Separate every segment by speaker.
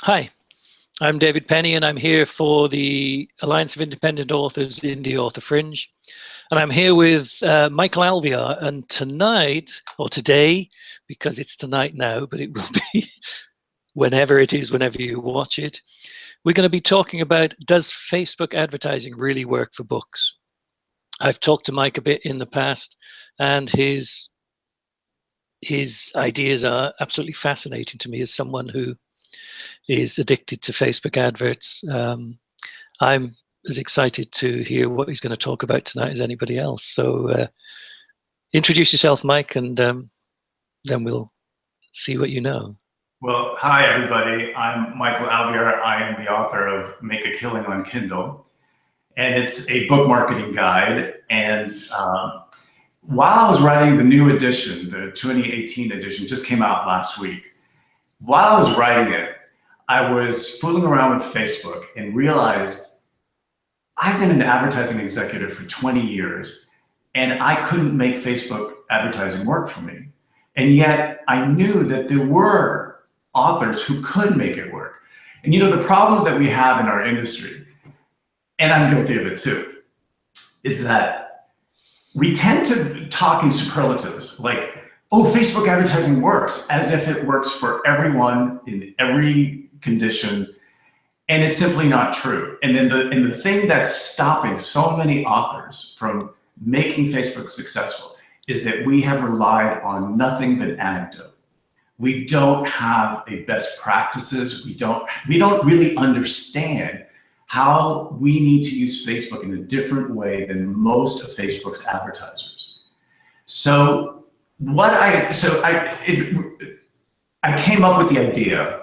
Speaker 1: Hi, I'm David Penny, and I'm here for the Alliance of Independent Authors Indie Author Fringe. And I'm here with Michael Alvear. And tonight, or today, because it's tonight now, but it will be whenever it is, whenever you watch it, we're going to be talking about, does Facebook advertising really work for books? I've talked to Mike a bit in the past, and his ideas are absolutely fascinating to me as someone who is addicted to Facebook adverts. I'm as excited to hear what he's going to talk about tonight as anybody else. So introduce yourself, Mike, and then we'll see what you know.
Speaker 2: Well, hi, everybody. I'm Michael Alvear. I am the author of Make a Killing on Kindle, and it's a book marketing guide. And while I was writing the new edition, the 2018 edition, just came out last week. While I was writing it, I was fooling around with Facebook and realized I've been an advertising executive for 20 years, and I couldn't make Facebook advertising work for me. And yet I knew that there were authors who could make it work. And you know, the problem that we have in our industry, and I'm guilty of it too, is that we tend to talk in superlatives like, oh, Facebook advertising works, as if it works for everyone in every condition. And it's simply not true. And then the thing that's stopping so many authors from making Facebook successful is that we have relied on nothing but anecdote. We don't have a best practices. We don't really understand how we need to use Facebook in a different way than most of Facebook's advertisers. So I came up with the idea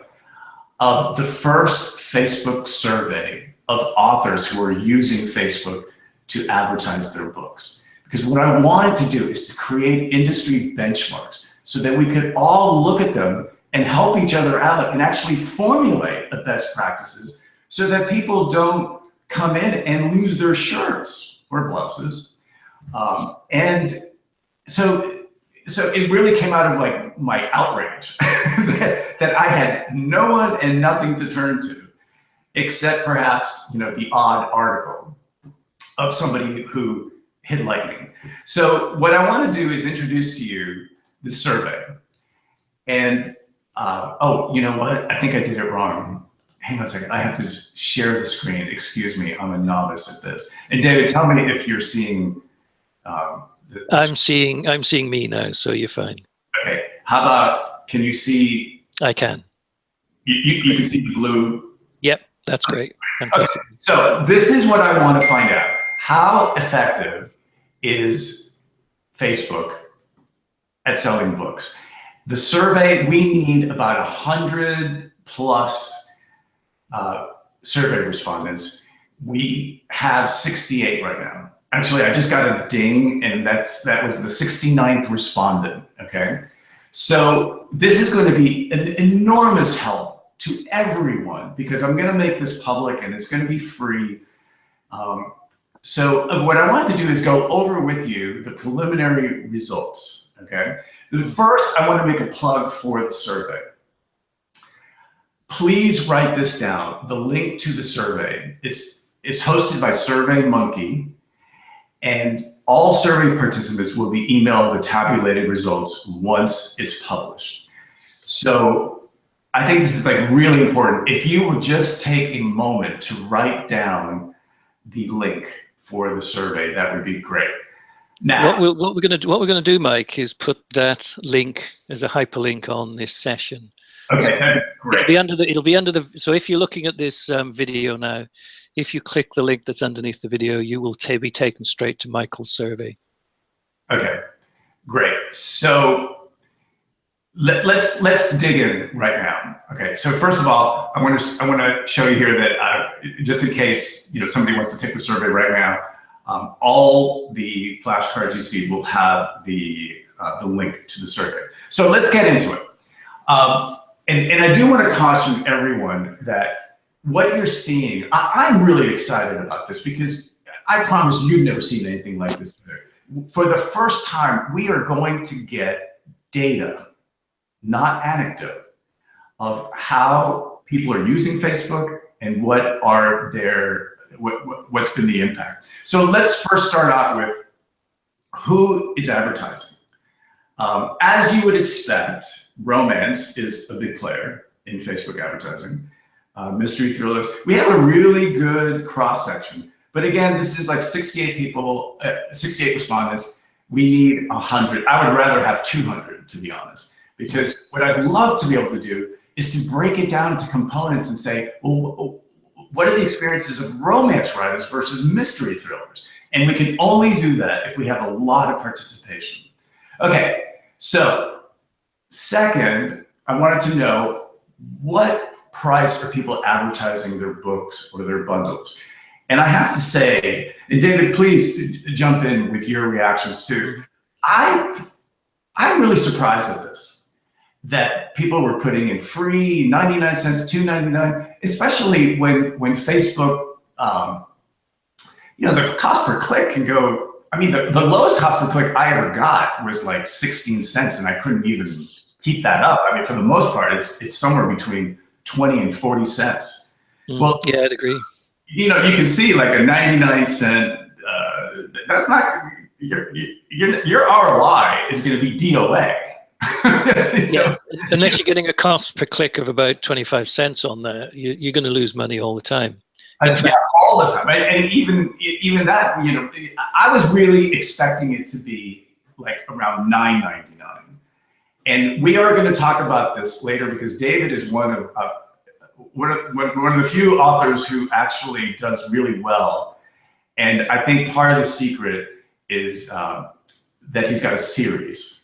Speaker 2: of the first Facebook survey of authors who are using Facebook to advertise their books. Because what I wanted to do is to create industry benchmarks so that we could all look at them and help each other out and actually formulate the best practices so that people don't come in and lose their shirts or blouses. And so it really came out of like my outrage that I had no one and nothing to turn to, except perhaps, you know, the odd article of somebody who hit lightning. So what I want to do is introduce to you the survey. And oh, you know what? I think I did it wrong. Hang on a second. I have to share the screen. Excuse me. I'm a novice at this. And David, tell me if you're seeing.
Speaker 1: I'm seeing me now, so you're fine.
Speaker 2: Okay. How about, can you see?
Speaker 1: I can.
Speaker 2: You can see the blue.
Speaker 1: Yep, that's great. Fantastic.
Speaker 2: Okay. So this is what I want to find out. How effective is Facebook at selling books? The survey, we need about 100 plus survey respondents. We have 68 right now. Actually, I just got a ding, and that was the 69th respondent, okay? So this is going to be an enormous help to everyone because I'm going to make this public and it's going to be free. So what I want to do is go over with you the preliminary results, okay? But first, I want to make a plug for the survey. Please write this down, the link to the survey. It's hosted by SurveyMonkey, and all survey participants will be emailed the tabulated results once it's published. So I think this is like really important. If you would just take a moment to write down the link for the survey, that would be great. Now,
Speaker 1: what we're going to do, Mike, is put that link as a hyperlink on this session.
Speaker 2: Okay, that'd be great.
Speaker 1: It'll be under the. So if you're looking at this video now, if you click the link that's underneath the video, you will be taken straight to Michael's survey.
Speaker 2: Okay, great. So let's dig in right now. Okay, so first of all, I want to show you here that just in case somebody wants to take the survey right now, all the flashcards you see will have the link to the survey. So let's get into it. And I do want to caution everyone that what you're seeing, I'm really excited about this because I promise you've never seen anything like this. For the first time, we are going to get data, not anecdote, of how people are using Facebook and what's been the impact. So let's first start out with who is advertising. As you would expect, romance is a big player in Facebook advertising. Mystery thrillers. We have a really good cross-section. But again, this is like 68 people, 68 respondents. We need 100. I would rather have 200, to be honest, because what I'd love to be able to do is to break it down into components and say, well, what are the experiences of romance writers versus mystery thrillers? And we can only do that if we have a lot of participation. Okay, so second, I wanted to know what price are people advertising their books or their bundles? And I have to say, and David, please jump in with your reactions too. I'm really surprised at this, that people were putting in free, 99 cents, $2.99, especially when Facebook, the cost per click can go, I mean, the lowest cost per click I ever got was like 16 cents, and I couldn't even keep that up. I mean, for the most part, it's somewhere between 20 and 40 cents. Well,
Speaker 1: yeah, I'd agree.
Speaker 2: You can see like a 99 cent, that's not, your ROI is going to be DOA.
Speaker 1: Yeah, unless you're getting a cost per click of about 25 cents on there, you're going to lose money all the time.
Speaker 2: Yeah, all the time. And even that, I was really expecting it to be like around $9.99. And we are going to talk about this later because David is one of the few authors who actually does really well. And I think part of the secret is that he's got a series.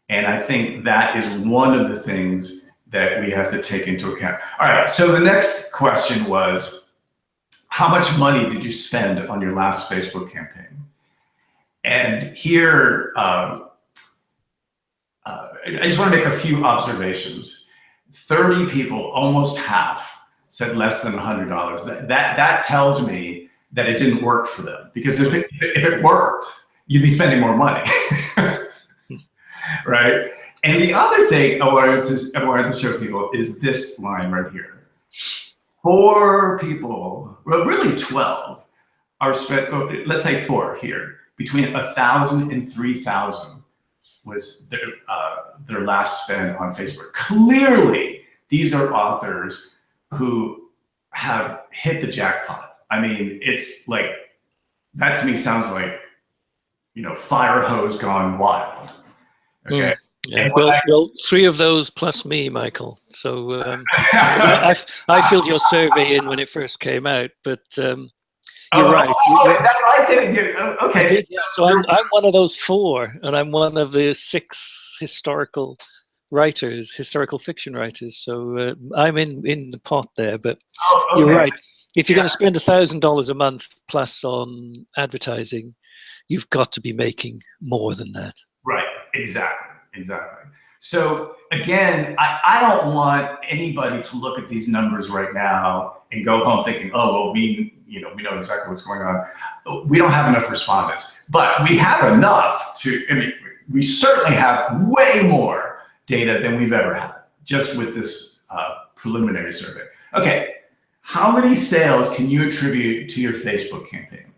Speaker 2: And I think that is one of the things that we have to take into account. All right, so the next question was, how much money did you spend on your last Facebook campaign? And here, I just want to make a few observations. 30 people, almost half, said less than $100. That tells me that it didn't work for them, because if it worked, you'd be spending more money, right? And the other thing I wanted to show people is this line right here. 4 people, well, really 12, are spent. Let's say 4 here, between 1,000 and 3,000 was their last spend on Facebook. Clearly, these are authors who have hit the jackpot. I mean, it's like, that to me sounds like, fire hose gone wild. Okay.
Speaker 1: Yeah. Well, 3 of those plus me, Michael. So I filled your survey in when it first came out, but you're right.
Speaker 2: Is that right, David? Okay.
Speaker 1: I did, yeah. So I'm one of those 4, and I'm one of the 6 historical fiction writers. So I'm in the pot there. But you're right. If you're going to spend $1,000 a month plus on advertising, you've got to be making more than that.
Speaker 2: Right. Exactly. So again, I don't want anybody to look at these numbers right now and go home thinking, oh, well, we know exactly what's going on. We don't have enough respondents, but we have enough we certainly have way more data than we've ever had just with this preliminary survey. Okay, how many sales can you attribute to your Facebook campaign?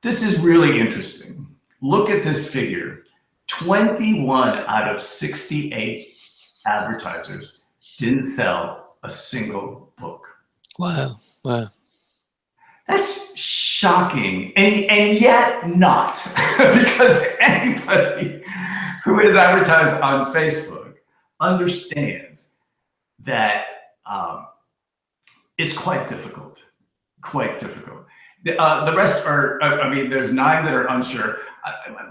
Speaker 2: This is really interesting. Look at this figure. 21 out of 68 advertisers didn't sell a single book.
Speaker 1: Wow.
Speaker 2: That's shocking, and yet not, because anybody who is advertised on Facebook understands that it's quite difficult. The rest are, there's 9 that are unsure.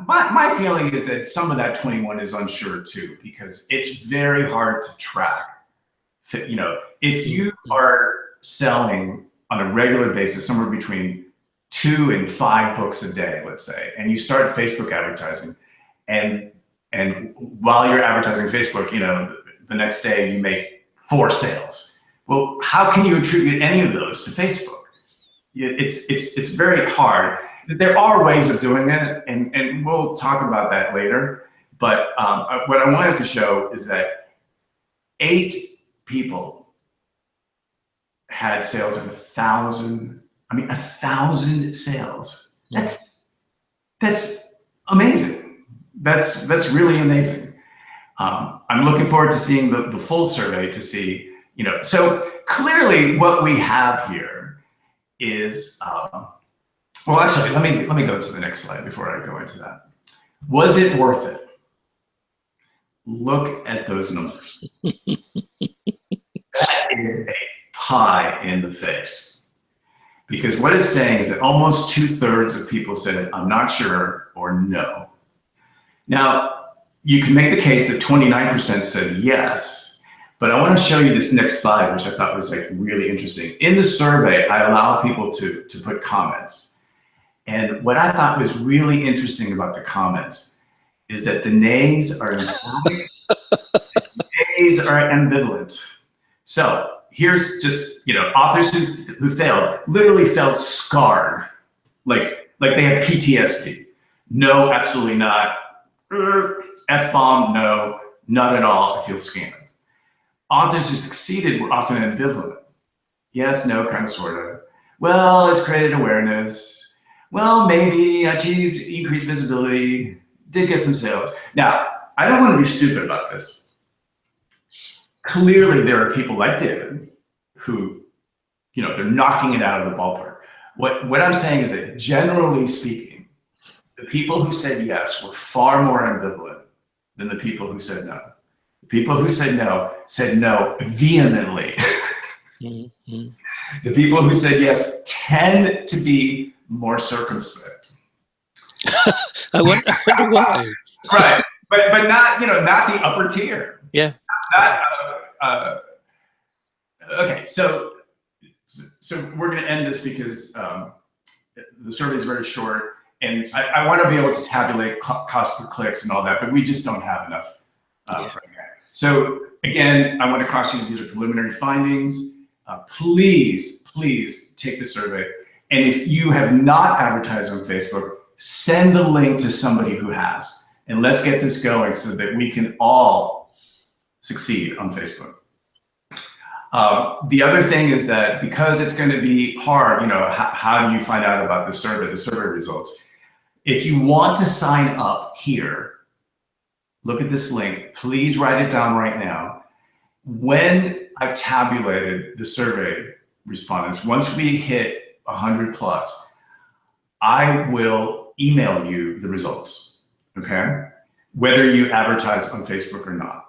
Speaker 2: My feeling is that some of that 21 is unsure too, because it's very hard to track. If you are selling on a regular basis, somewhere between 2 and 5 books a day, let's say, and you start Facebook advertising, and while you're advertising Facebook, the next day you make 4 sales. Well, how can you attribute any of those to Facebook? It's very hard. There are ways of doing it, and we'll talk about that later. But what I wanted to show is that 8 people had sales of 1,000. I mean, 1,000 sales. That's amazing. That's really amazing. I'm looking forward to seeing the full survey to see, so clearly what we have here is, well, actually, let me go to the next slide before I go into that. Was it worth it? Look at those numbers. That is a pie in the face. Because what it's saying is that almost 2/3 of people said, I'm not sure, or no. Now, you can make the case that 29% said yes, but I want to show you this next slide, which I thought was like really interesting. In the survey, I allow people to put comments. And what I thought was really interesting about the comments is that the nays are emphatic, the nays are ambivalent. So here's just, authors who failed literally felt scarred, like they have PTSD. No, absolutely not. F-bomb, no, not at all, I feel scammed. Authors who succeeded were often ambivalent. Yes, no, kind of, sort of. Well, it's created awareness. Well, maybe achieved increased visibility, did get some sales. Now, I don't want to be stupid about this. Clearly, there are people like David who, they're knocking it out of the ballpark. What I'm saying is that generally speaking, the people who said yes were far more ambivalent than the people who said no. The people who said no vehemently.
Speaker 1: Mm-hmm.
Speaker 2: The people who said yes tend to be more circumspect.
Speaker 1: I wonder why.
Speaker 2: Right, but not not the upper tier.
Speaker 1: Yeah.
Speaker 2: Okay, so we're going to end this because the survey is very short, and I want to be able to tabulate cost per clicks and all that, but we just don't have enough right now. So again, I want to caution you, these are preliminary findings. Please take the survey. And if you have not advertised on Facebook, send the link to somebody who has. And let's get this going so that we can all succeed on Facebook. The other thing is that because it's going to be hard, how do you find out about the survey results? If you want to sign up here, look at this link. Please write it down right now. When I've tabulated the survey respondents, once we hit 100 plus, I will email you the results, okay? Whether you advertise on Facebook or not.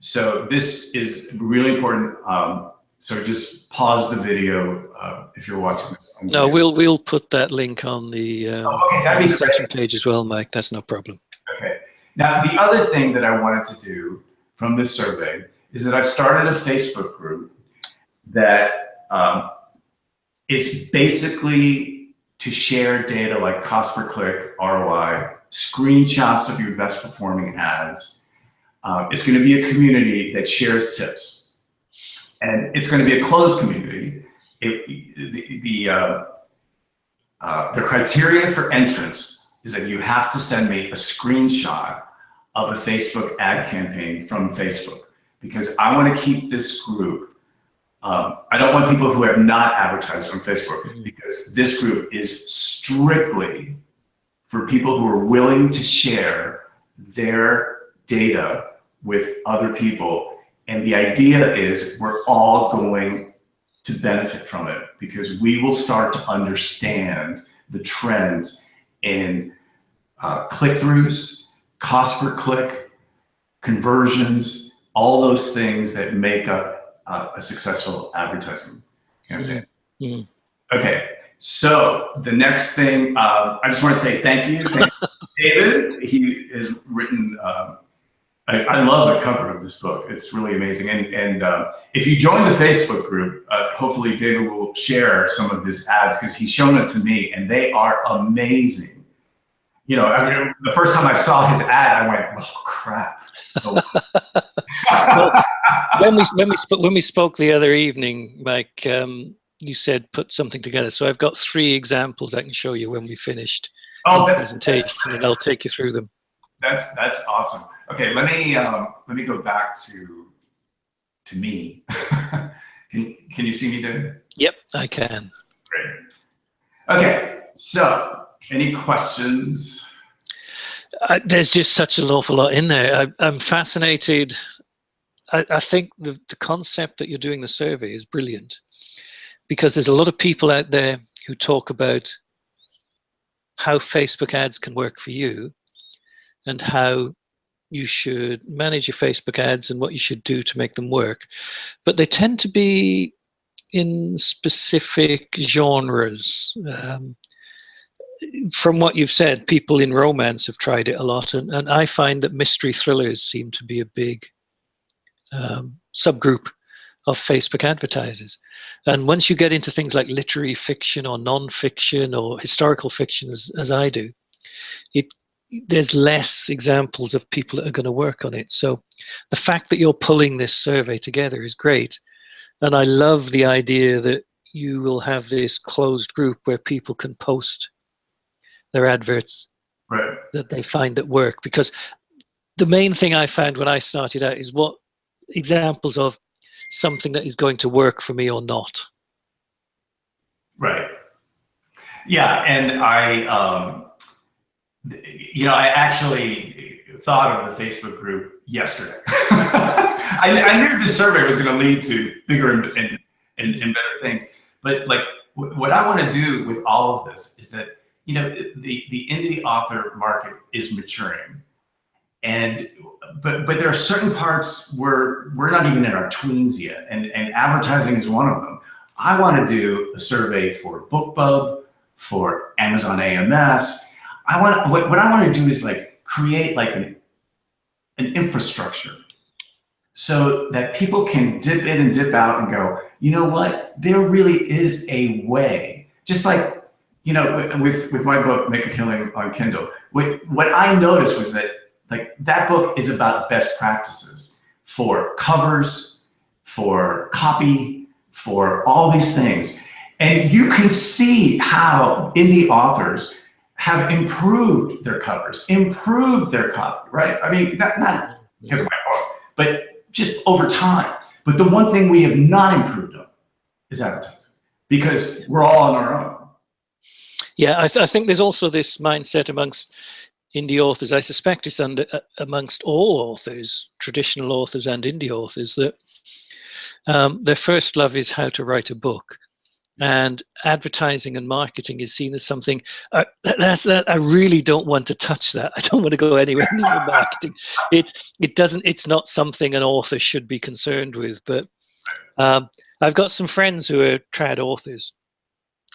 Speaker 2: So this is really important. So just pause the video if you're watching this.
Speaker 1: No, we'll put that link on the session page as well, Mike. That's no problem.
Speaker 2: Okay. Now, the other thing that I wanted to do from this survey is that I've started a Facebook group that is basically to share data like cost per click, ROI, screenshots of your best performing ads. It's going to be a community that shares tips, and it's going to be a closed community. The criteria for entrance is that you have to send me a screenshot of a Facebook ad campaign from Facebook, because I want to keep this group. I don't want people who have not advertised on Facebook, because this group is strictly for people who are willing to share their data with other people. And the idea is we're all going to benefit from it, because we will start to understand the trends in click-throughs, cost per click, conversions, all those things that make up a successful advertising campaign. Okay, so the next thing, I just want to say thank you. Thank you, David. He has written, I love the cover of this book. It's really amazing. And if you join the Facebook group, hopefully David will share some of his ads, because he's shown it to me and they are amazing. I mean, the first time I saw his ad, I went, oh crap. Oh.
Speaker 1: Well, when we spoke the other evening, Mike, you said put something together. So I've got 3 examples I can show you when we finished the presentation, and I'll take you through them.
Speaker 2: That's awesome. Okay, let me go back to me Can you see me, David?
Speaker 1: Yep, I can.
Speaker 2: Great. Okay, so any questions?
Speaker 1: There's just such an awful lot in there. I'm fascinated. I think the concept that you're doing the survey is brilliant, because there's a lot of people out there who talk about how Facebook ads can work for you and how you should manage your Facebook ads and what you should do to make them work. But they tend to be in specific genres. From what you've said, people in romance have tried it a lot, and I find that mystery thrillers seem to be a big subgroup of Facebook advertisers. And once you get into things like literary fiction or non-fiction or historical fiction, as I do, there's less examples of people that are going to work on it. So the fact that you're pulling this survey together is great. And I love the idea that you will have this closed group where people can post their adverts that they find that work. Because the main thing I found when I started out is what examples of something that is going to work for me or not.
Speaker 2: Right. Yeah, and I actually thought of the Facebook group yesterday. I knew the survey was going to lead to bigger and better things. But like, what I want to do with all of this is that, the indie author market is maturing, but there are certain parts where we're not even in our tweens yet, and advertising is one of them. I want to do a survey for BookBub, for Amazon AMS. What I want to do is like create like an infrastructure so that people can dip in and dip out and go, you know what, there really is a way. Just like, with my book, Make a Killing on Kindle, what I noticed was that like that book is about best practices for covers, for copy, for all these things. And you can see how indie authors have improved their covers, improved their copy, right? I mean, not because of my book, but just over time. But the one thing we have not improved on is advertising, because we're all on our own.
Speaker 1: Yeah, I think there's also this mindset amongst indie authors. I suspect it's amongst all authors, traditional authors and indie authors, that their first love is how to write a book. And advertising and marketing is seen as something I really don't want to touch that. I don't want to go anywhere near marketing. It's not something an author should be concerned with. But I've got some friends who are trad authors,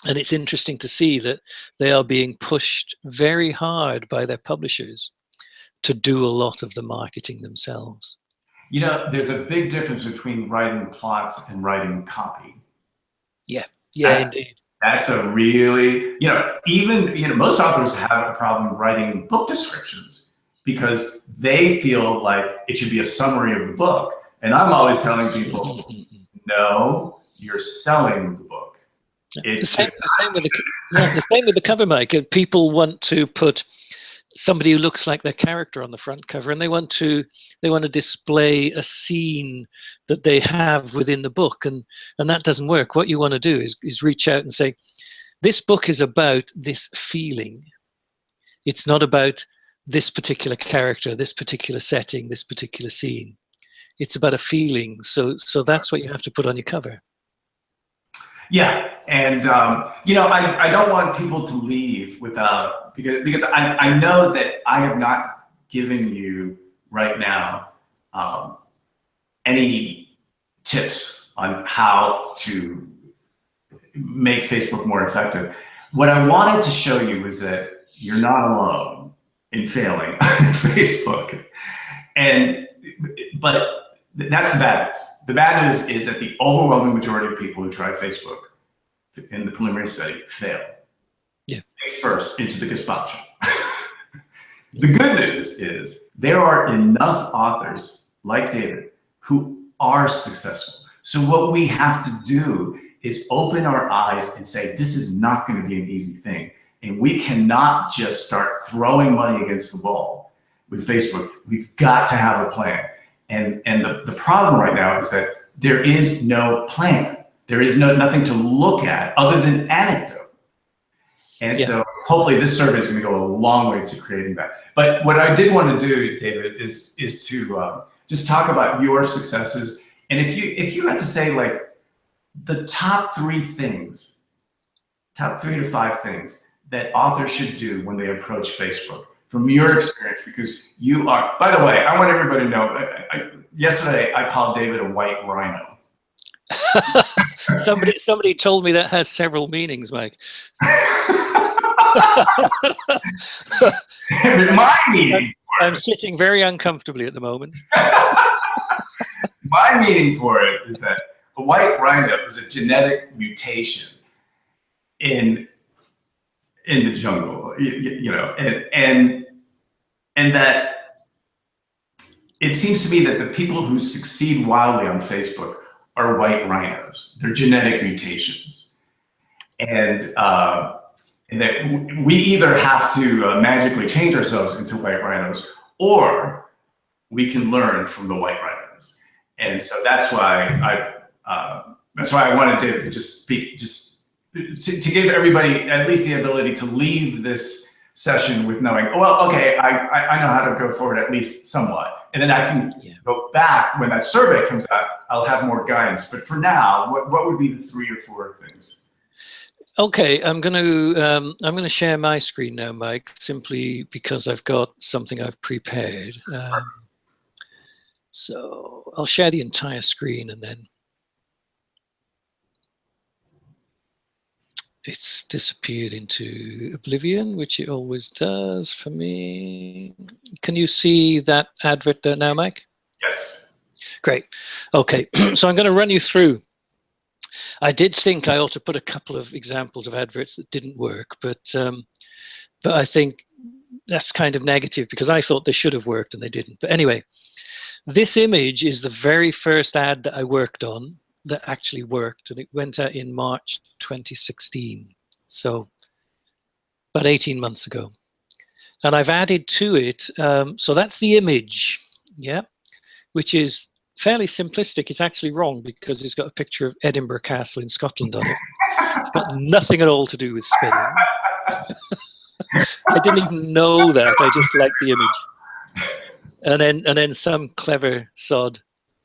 Speaker 1: and it's interesting to see that they are being pushed very hard by their publishers to do a lot of the marketing themselves.
Speaker 2: There's a big difference between writing plots and writing copy.
Speaker 1: Yeah, indeed.
Speaker 2: That's a really, even, most authors have a problem writing book descriptions because they feel like it should be a summary of the book. And I'm always telling people, no, you're selling the book.
Speaker 1: The same with the cover, Mike. People want to put somebody who looks like their character on the front cover, and they want to display a scene that they have within the book, and that doesn't work. What you want to do is reach out and say, this book is about this feeling. It's not about this particular character, this particular setting, this particular scene. It's about a feeling. So that's what you have to put on your cover.
Speaker 2: Yeah, and I don't want people to leave without, because I know that I have not given you right now any tips on how to make Facebook more effective. What I wanted to show you was that you're not alone in failing on Facebook, but that's the bad news. The bad news is that the overwhelming majority of people who try Facebook in the preliminary study fail.
Speaker 1: Yeah.
Speaker 2: Face first into the gazpacho. The good news is there are enough authors like David who are successful. So what we have to do is open our eyes and say, this is not going to be an easy thing. And we cannot just start throwing money against the wall with Facebook. We've got to have a plan. And the problem right now is that there is no plan. There is nothing to look at other than anecdote. And so hopefully this survey is going to go a long way to creating that. But what I did want to do, David, is to just talk about your successes. And if you had to say like the top 3 things, top 3 to 5 things that authors should do when they approach Facebook, from your experience, because you are, by the way, I want everybody to know, yesterday I called David a white rhino.
Speaker 1: Somebody told me that has several meanings, Mike.
Speaker 2: My meaning.
Speaker 1: I'm sitting very uncomfortably at the moment.
Speaker 2: My meaning for it is that a white rhino is a genetic mutation in the jungle, you know, and that it seems to me that the people who succeed wildly on Facebook are white rhinos. They're genetic mutations, and that we either have to magically change ourselves into white rhinos, or we can learn from the white rhinos. And so that's why I wanted to just speak, to give everybody at least the ability to leave this session with knowing, oh, well, okay, I know how to go forward at least somewhat. And then I can go back when that survey comes out, I'll have more guidance. But for now, what would be the 3 or 4 things?
Speaker 1: Okay, I'm going to share my screen now, Mike, simply because I've got something I've prepared. So I'll share the entire screen, and then it's disappeared into oblivion, which it always does for me. Can you see that advert there now, Mike?
Speaker 2: Yes.
Speaker 1: Great. Okay, so I'm going to run you through. I did think I ought to put a couple of examples of adverts that didn't work, but I think that's kind of negative because I thought they should have worked and they didn't. But anyway, this image is the very first ad that I worked on that actually worked, and it went out in March 2016, so about 18 months ago. And I've added to it, so that's the image, yeah, which is fairly simplistic. It's actually wrong because it's got a picture of Edinburgh Castle in Scotland on it. It's got nothing at all to do with Spain. I didn't even know that. I just liked the image. And then some clever sod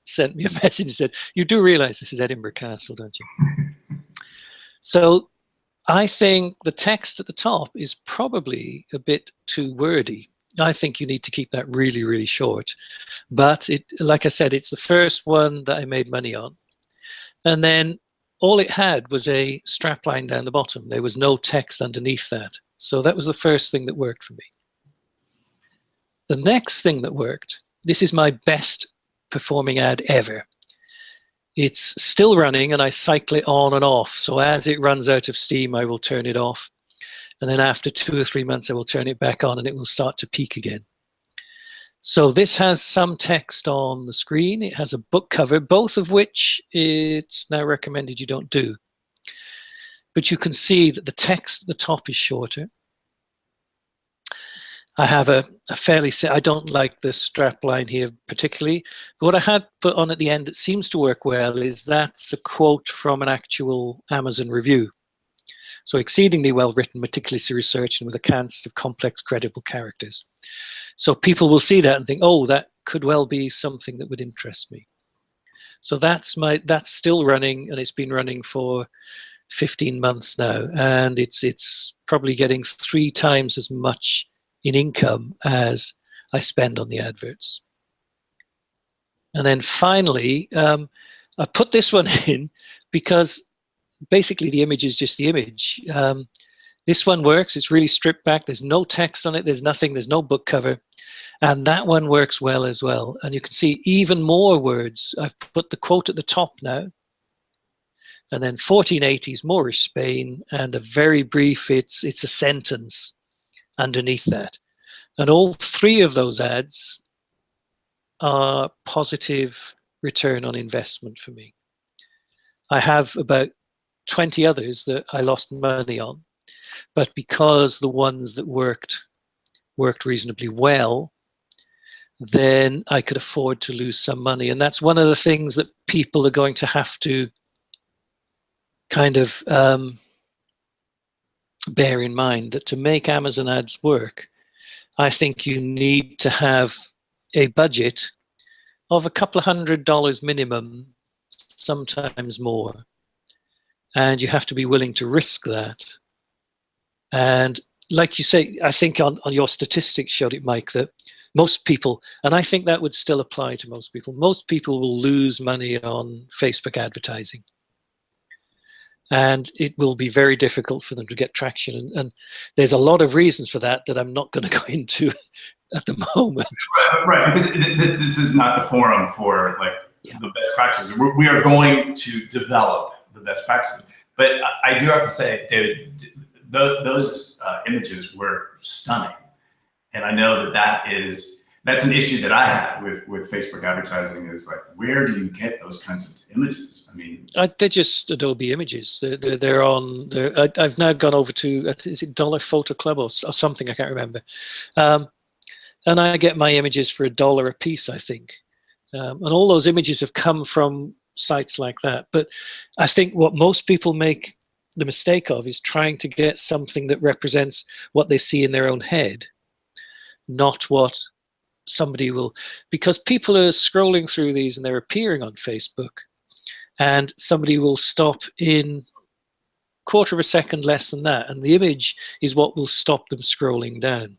Speaker 1: sent me a message and said, "You do realize this is Edinburgh Castle, don't you?" So I think the text at the top is probably a bit too wordy. I think you need to keep that really, really short. But it, like I said, it's the first one that I made money on. And then all it had was a strap line down the bottom. There was no text underneath that. So that was the first thing that worked for me. The next thing that worked, this is my best performing ad ever. It's still running and I cycle it on and off. So as it runs out of steam, I will turn it off. And then after 2 or 3 months, I will turn it back on and it will start to peak again. So this has some text on the screen. It has a book cover, both of which it's now recommended you don't do. But you can see that the text at the top is shorter. I have a fairly, I don't like the strap line here particularly. But what I had put on at the end that seems to work well is that's a quote from an actual Amazon review. So exceedingly well written, meticulously researched, and with a cast of complex, credible characters. So people will see that and think, oh, that could well be something that would interest me. So that's still running, and it's been running for 15 months now, and it's probably getting 3 times as much in income as I spend on the adverts. And then finally, I put this one in because basically the image is just the image. This one works. It's really stripped back. There's no text on it. There's nothing. There's no book cover. And that one works well as well. And you can see even more words. I've put the quote at the top now. And then 1480s, Moorish Spain, and a very brief, it's a sentence underneath that. And all 3 of those ads are positive return on investment for me. I have about 20 others that I lost money on, but because the ones that worked reasonably well, then I could afford to lose some money. And that's one of the things that people are going to have to kind of bear in mind, that to make Amazon ads work, I think you need to have a budget of a couple of $100 minimum, sometimes more. And you have to be willing to risk that. And like you say, I think on your statistics showed it, Mike, that most people, and I think that would still apply to most people will lose money on Facebook advertising. And it will be very difficult for them to get traction. And there's a lot of reasons for that I'm not going to go into at the moment.
Speaker 2: Right, because this is not the forum for the best practices. We are going to develop the best practices. But I do have to say, David, those images were stunning. And I know that's an issue that I had with Facebook advertising, is like, where do you get those kinds of images? I mean,
Speaker 1: they're just Adobe images. They're on. I've now gone over to, is it Dollar Photo Club or something? I can't remember. And I get my images for $1 a piece, I think. And all those images have come from sites like that. But I think what most people make the mistake of is trying to get something that represents what they see in their own head, not what somebody will, because people are scrolling through these and they're appearing on Facebook, and somebody will stop in quarter of a second, less than that, and the image is what will stop them scrolling down,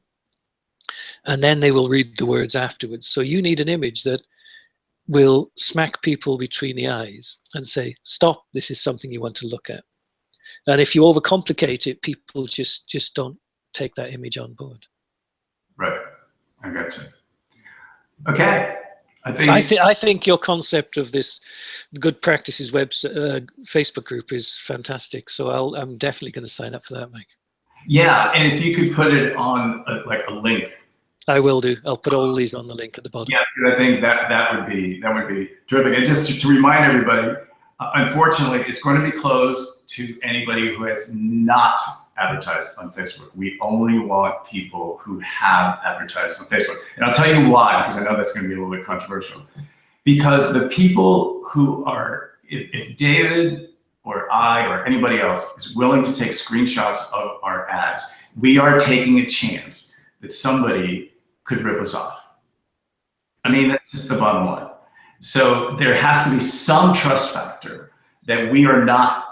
Speaker 1: and then they will read the words afterwards. So you need an image that will smack people between the eyes and say, stop, this is something you want to look at. And if you overcomplicate it, people just don't take that image on board.
Speaker 2: Right, I got you. Okay, I
Speaker 1: think your concept of this good practices Facebook group is fantastic. So I'm definitely going to sign up for that, Mike.
Speaker 2: Yeah, and if you could put it on a link.
Speaker 1: I will do. I'll put all these on the link at the bottom.
Speaker 2: Yeah, because I think that would be terrific. And just to remind everybody, unfortunately, it's going to be closed to anybody who has not advertised on Facebook. We only want people who have advertised on Facebook. And I'll tell you why, because I know that's going to be a little bit controversial. Because the people who are, if David or I or anybody else is willing to take screenshots of our ads, we are taking a chance that somebody could rip us off. I mean, that's just the bottom line. So there has to be some trust factor that we are not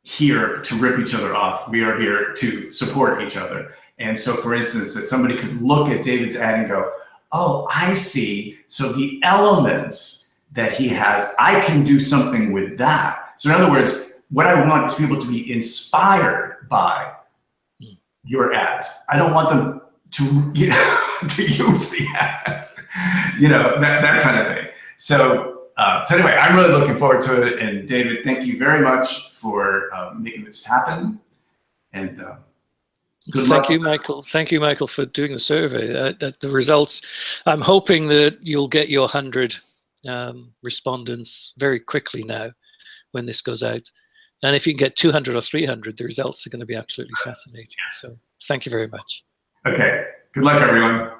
Speaker 2: here to rip each other off. We are here to support each other. And so, for instance, that somebody could look at David's ad and go, oh, I see. So the elements that he has, I can do something with that. So in other words, what I want is people to be inspired by your ads. I don't want them to, to use the ads, that kind of thing. So anyway, I'm really looking forward to it. And David, thank you very much for making this happen. And good luck.
Speaker 1: Thank you, Michael. Thank you, Michael, for doing the survey. The results, I'm hoping that you'll get your 100 respondents very quickly now when this goes out. And if you can get 200 or 300, the results are going to be absolutely fascinating. So thank you very much.
Speaker 2: Okay. Good luck, everyone.